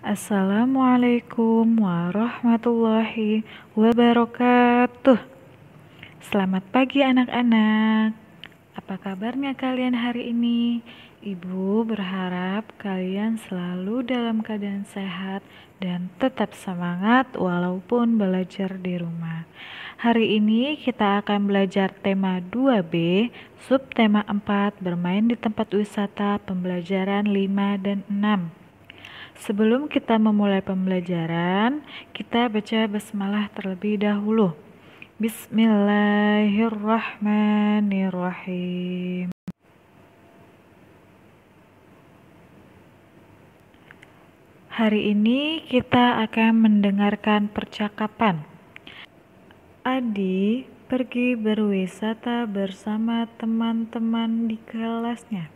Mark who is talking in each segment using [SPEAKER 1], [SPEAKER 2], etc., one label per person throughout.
[SPEAKER 1] Assalamualaikum warahmatullahi wabarakatuh. Selamat pagi anak-anak. Apa kabarnya kalian hari ini? Ibu berharap kalian selalu dalam keadaan sehat dan tetap semangat walaupun belajar di rumah. Hari ini kita akan belajar tema 2B, subtema 4, bermain di tempat wisata, pembelajaran 5 dan 6. Sebelum kita memulai pembelajaran, kita baca basmalah terlebih dahulu. Bismillahirrahmanirrahim. Hari ini kita akan mendengarkan percakapan. Adi pergi berwisata bersama teman-teman di kelasnya.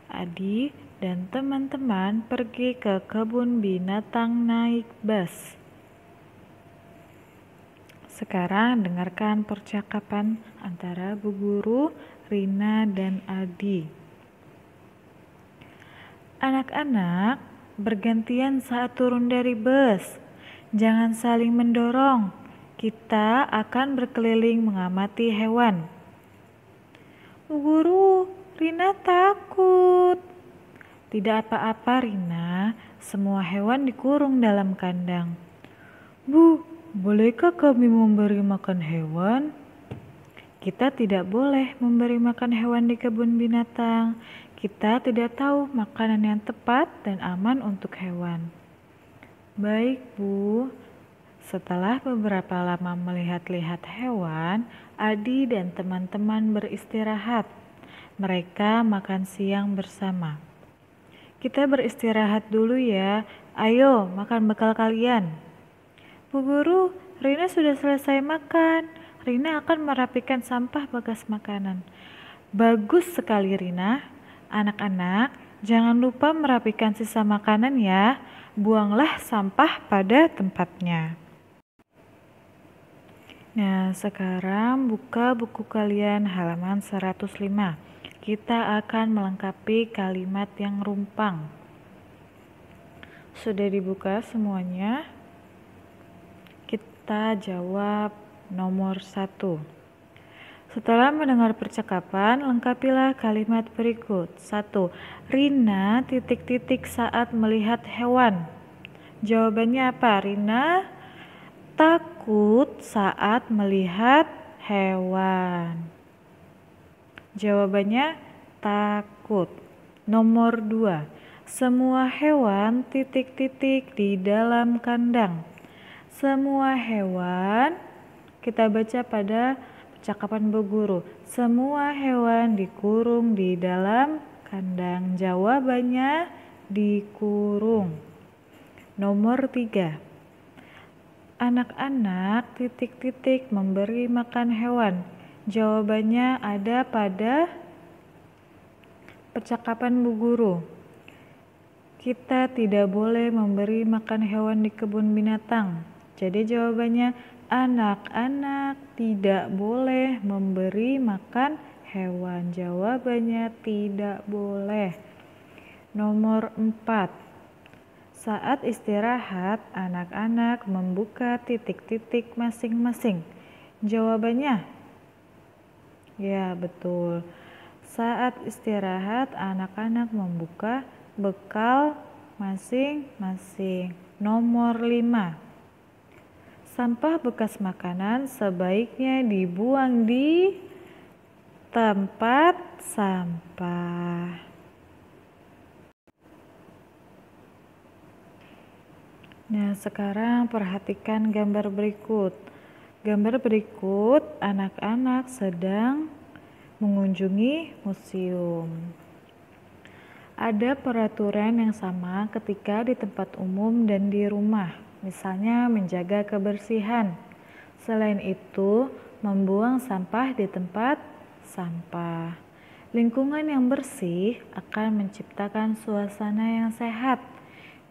[SPEAKER 1] Adi dan teman-teman pergi ke kebun binatang naik bus. Sekarang dengarkan percakapan antara Bu Guru, Rina, dan Adi. Anak-anak, bergantian saat turun dari bus. Jangan saling mendorong. Kita akan berkeliling mengamati hewan. Bu Guru, Rina takut. Tidak apa-apa, Rina. Semua hewan dikurung dalam kandang. Bu, bolehkah kami memberi makan hewan? Kita tidak boleh memberi makan hewan di kebun binatang. Kita tidak tahu makanan yang tepat dan aman untuk hewan. Baik, Bu. Setelah beberapa lama melihat-lihat hewan, Adi dan teman-teman beristirahat. Mereka makan siang bersama. Kita beristirahat dulu ya. Ayo, makan bekal kalian. Bu Guru, Rina sudah selesai makan. Rina akan merapikan sampah bagas makanan. Bagus sekali, Rina. Anak-anak, jangan lupa merapikan sisa makanan ya. Buanglah sampah pada tempatnya. Nah, sekarang buka buku kalian halaman 105. Kita akan melengkapi kalimat yang rumpang. Sudah dibuka semuanya? Kita jawab nomor 1. Setelah mendengar percakapan, lengkapilah kalimat berikut. 1. Rina ... saat melihat hewan. Jawabannya apa? Rina takut saat melihat hewan. Jawabannya takut. Nomor 2. Semua hewan ... di dalam kandang. Semua hewan, kita baca pada percakapan Bu Guru. Semua hewan dikurung di dalam kandang. Jawabannya dikurung. Nomor 3. Anak-anak ... memberi makan hewan. Jawabannya ada pada percakapan Bu Guru. Kita tidak boleh memberi makan hewan di kebun binatang. Jadi jawabannya anak-anak tidak boleh memberi makan hewan. Jawabannya tidak boleh. Nomor 4. Saat istirahat, anak-anak membuka titik-titik masing-masing. Jawabannya? Ya, betul. Saat istirahat, anak-anak membuka bekal masing-masing. Nomor 5. Sampah bekas makanan sebaiknya dibuang di tempat sampah. Nah, sekarang perhatikan gambar berikut. Gambar berikut, anak-anak sedang mengunjungi museum. Ada peraturan yang sama ketika di tempat umum dan di rumah. Misalnya menjaga kebersihan. Selain itu, membuang sampah di tempat sampah. Lingkungan yang bersih akan menciptakan suasana yang sehat.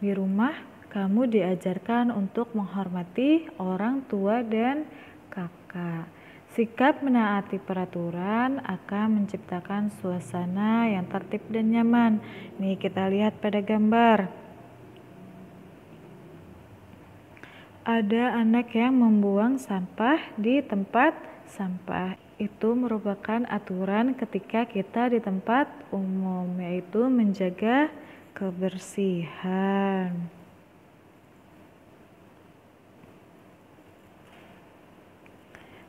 [SPEAKER 1] Di rumah, kamu diajarkan untuk menghormati orang tua dan kakak. Sikap menaati peraturan akan menciptakan suasana yang tertib dan nyaman. Nih, kita lihat pada gambar. Ada anak yang membuang sampah di tempat sampah. Itu merupakan aturan ketika kita di tempat umum, yaitu menjaga kebersihan.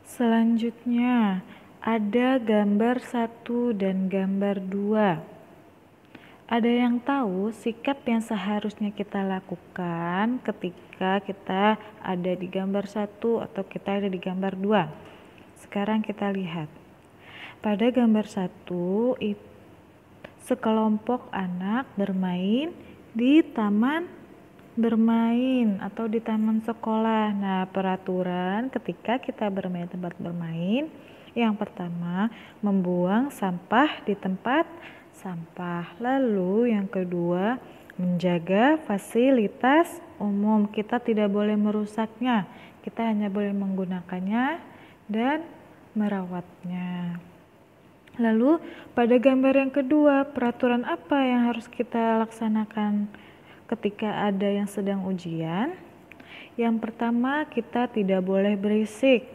[SPEAKER 1] Selanjutnya, ada gambar 1 dan gambar 2. Ada yang tahu sikap yang seharusnya kita lakukan ketika kita ada di gambar 1 atau kita ada di gambar 2? Sekarang kita lihat. Pada gambar 1, sekelompok anak bermain di taman bermain atau di taman sekolah. Nah, peraturan ketika kita bermain di tempat bermain, yang pertama, membuang sampah di tempat sampah. Lalu yang kedua, menjaga fasilitas umum. Kita tidak boleh merusaknya. Kita hanya boleh menggunakannya dan merawatnya. Lalu pada gambar yang kedua, peraturan apa yang harus kita laksanakan ketika ada yang sedang ujian? Yang pertama, kita tidak boleh berisik.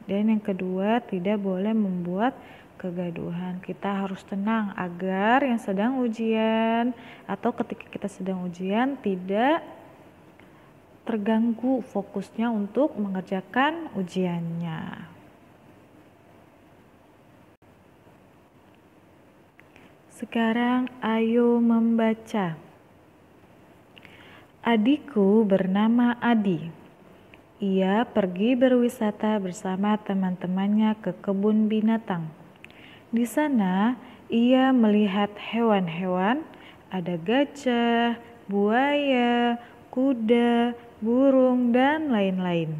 [SPEAKER 1] Dan yang kedua, tidak boleh membuat kegaduhan. Kita harus tenang agar yang sedang ujian atau ketika kita sedang ujian tidak terganggu fokusnya untuk mengerjakan ujiannya. Sekarang ayo membaca. Adikku bernama Adi. Ia pergi berwisata bersama teman-temannya ke kebun binatang. Di sana, ia melihat hewan-hewan, ada gajah, buaya, kuda, burung, dan lain-lain.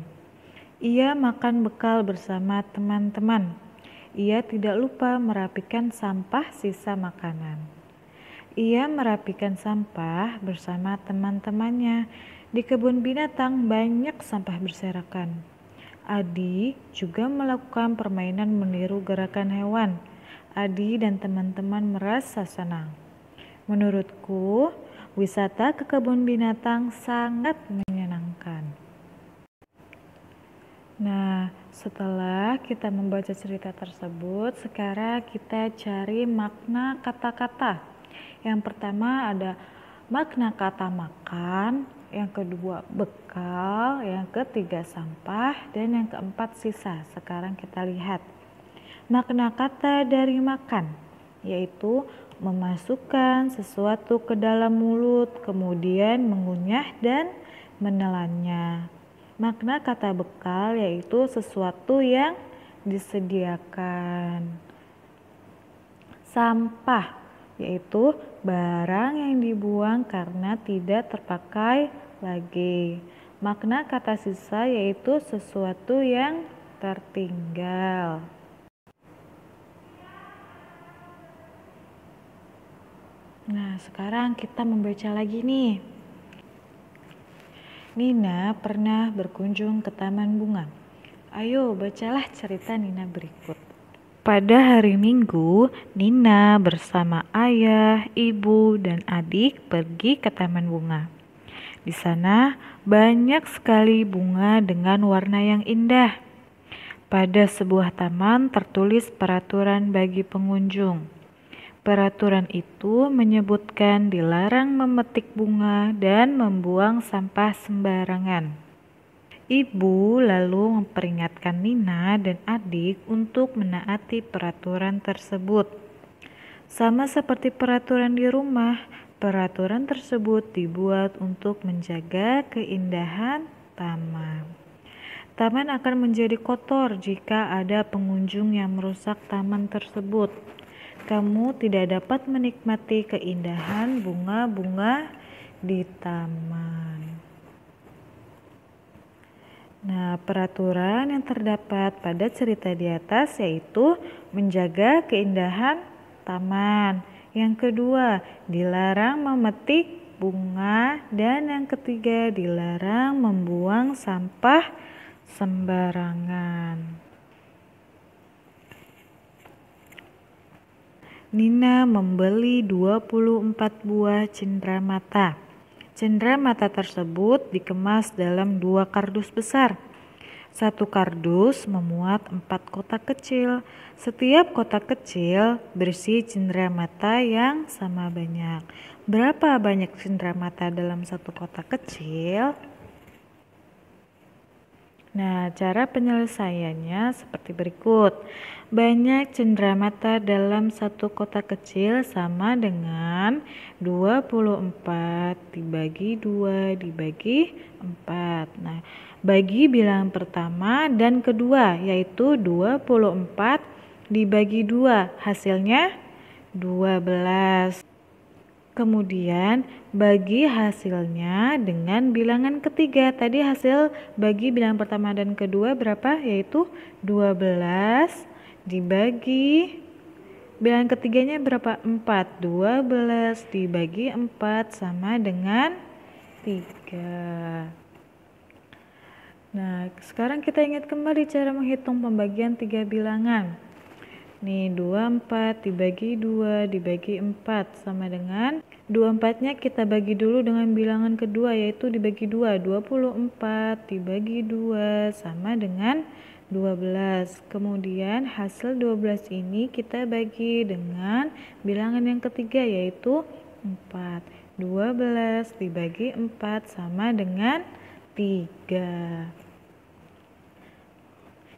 [SPEAKER 1] Ia makan bekal bersama teman-teman. Ia tidak lupa merapikan sampah sisa makanan. Ia merapikan sampah bersama teman-temannya. Di kebun binatang banyak sampah berserakan. Adi juga melakukan permainan meniru gerakan hewan. Adi dan teman-teman merasa senang. Menurutku, wisata ke kebun binatang sangat menyenangkan. Nah, setelah kita membaca cerita tersebut, sekarang kita cari makna kata-kata. Yang pertama ada makna kata makan, yang kedua bekal, yang ketiga sampah, dan yang keempat sisa. Sekarang kita lihat. Makna kata dari makan, yaitu memasukkan sesuatu ke dalam mulut, kemudian mengunyah dan menelannya. Makna kata bekal yaitu sesuatu yang disediakan. Sampah yaitu barang yang dibuang karena tidak terpakai lagi. Makna kata sisa yaitu sesuatu yang tertinggal. Nah, sekarang kita membaca lagi nih. Nina pernah berkunjung ke taman bunga. Ayo bacalah cerita Nina berikut. Pada hari Minggu, Nina bersama ayah, ibu, dan adik pergi ke taman bunga. Di sana banyak sekali bunga dengan warna yang indah. Pada sebuah taman tertulis peraturan bagi pengunjung. Peraturan itu menyebutkan dilarang memetik bunga dan membuang sampah sembarangan. Ibu lalu memperingatkan Nina dan adik untuk menaati peraturan tersebut. Sama seperti peraturan di rumah, peraturan tersebut dibuat untuk menjaga keindahan taman. Taman akan menjadi kotor jika ada pengunjung yang merusak taman tersebut. Kamu tidak dapat menikmati keindahan bunga-bunga di taman. Nah, peraturan yang terdapat pada cerita di atas yaitu menjaga keindahan taman. Yang kedua, dilarang memetik bunga, dan yang ketiga, dilarang membuang sampah sembarangan. Nina membeli 24 buah cenderamata. Cenderamata tersebut dikemas dalam 2 kardus besar. Satu kardus memuat 4 kotak kecil. Setiap kotak kecil berisi cenderamata yang sama banyak. Berapa banyak cenderamata dalam satu kotak kecil? Nah, cara penyelesaiannya seperti berikut. Banyak cenderamata dalam satu kotak kecil sama dengan 24 dibagi 2 dibagi 4. Nah, bagi bilangan pertama dan kedua, yaitu 24 dibagi 2, hasilnya 12. Kemudian bagi hasilnya dengan bilangan ketiga. Tadi hasil bagi bilangan pertama dan kedua berapa? Yaitu 12 dibagi bilangan ketiganya berapa? 4. 12 dibagi 4 sama dengan 3. Nah, sekarang kita ingat kembali cara menghitung pembagian 3 bilangan. Nih, 24 dibagi 2 dibagi 4 sama dengan 24-nya kita bagi dulu dengan bilangan kedua, yaitu dibagi 2. 24 dibagi 2 sama dengan 12. Kemudian hasil 12 ini kita bagi dengan bilangan yang ketiga, yaitu 4. 12 dibagi 4 sama dengan 3.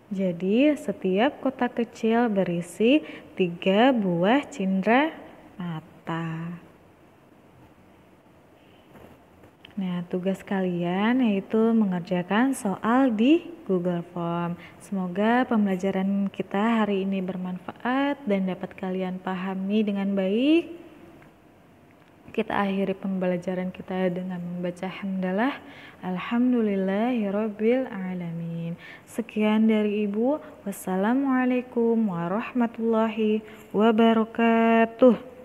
[SPEAKER 1] Jadi setiap kotak kecil berisi 3 buah cenderamata. Nah, tugas kalian yaitu mengerjakan soal di Google Form. Semoga pembelajaran kita hari ini bermanfaat dan dapat kalian pahami dengan baik. Kita akhiri pembelajaran kita dengan membaca hamdalah. Alhamdulillahirabbil alamin. Sekian dari Ibu. Wassalamualaikum warahmatullahi wabarakatuh.